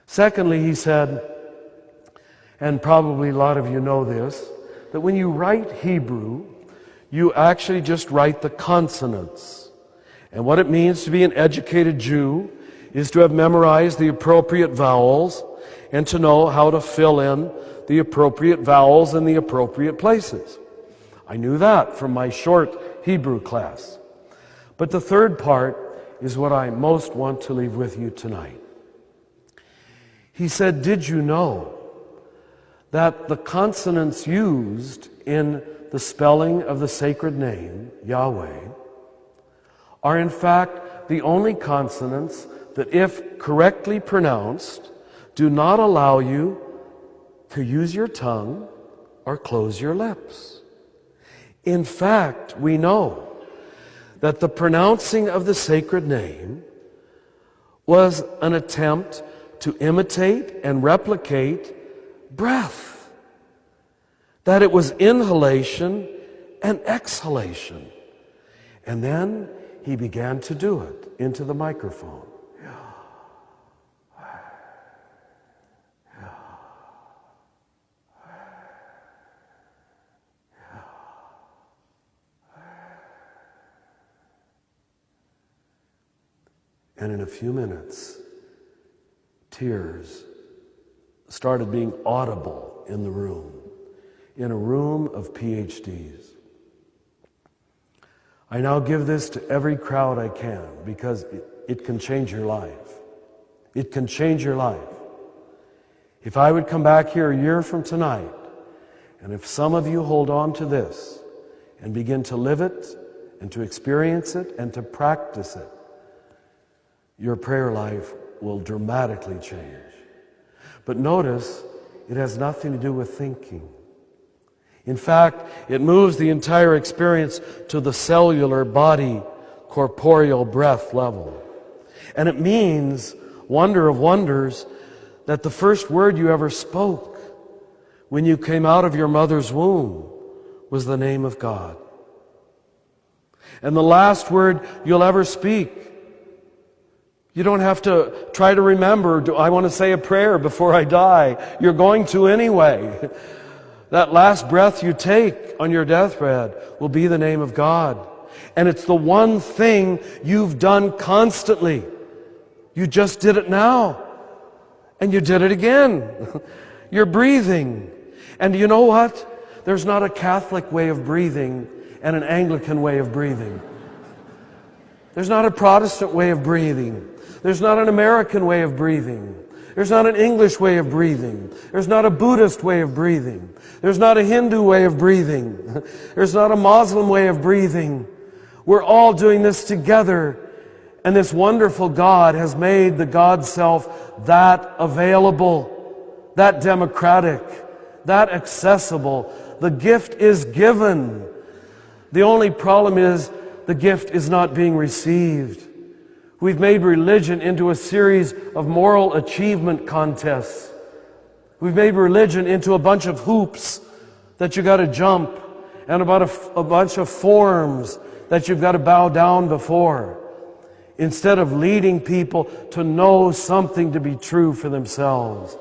Secondly, he said, and probably a lot of you know this, that when you write Hebrew, you actually just write the consonants. And what it means to be an educated Jew is to have memorized the appropriate vowels and to know how to fill in the appropriate vowels in the appropriate places. I knew that from my short Hebrew class. But the third part is what I most want to leave with you tonight. He said, did you know that the consonants used in the spelling of the sacred name, Yahweh, are in fact the only consonants that, if correctly pronounced, do not allow you to use your tongue or close your lips. In fact, we know that the pronouncing of the sacred name was an attempt to imitate and replicate breath. That it was inhalation and exhalation. And then he began to do it into the microphone. And in a few minutes, tears started being audible in the room, in a room of PhDs. I now give this to every crowd I can because it can change your life. It can change your life. If I would come back here a year from tonight, and if some of you hold on to this and begin to live it and to experience it and to practice it, your prayer life will dramatically change. But notice, it has nothing to do with thinking. In fact, it moves the entire experience to the cellular body, corporeal breath level. And it means, wonder of wonders, that the first word you ever spoke when you came out of your mother's womb was the name of God. And the last word you'll ever speak, you don't have to try to remember, do I want to say a prayer before I die? You're going to anyway. That last breath you take on your deathbed will be the name of God. And it's the one thing you've done constantly. You just did it now. And you did it again. You're breathing. And you know what? There's not a Catholic way of breathing and an Anglican way of breathing. There's not a Protestant way of breathing. There's not an American way of breathing. There's not an English way of breathing. There's not a Buddhist way of breathing. There's not a Hindu way of breathing. There's not a Muslim way of breathing. We're all doing this together. And this wonderful God has made the God Self that available, that democratic, that accessible. The gift is given. The only problem is the gift is not being received. We've made religion into a series of moral achievement contests. We've made religion into a bunch of hoops that you got to jump and about a bunch of forms that you've got to bow down before, instead of leading people to know something to be true for themselves.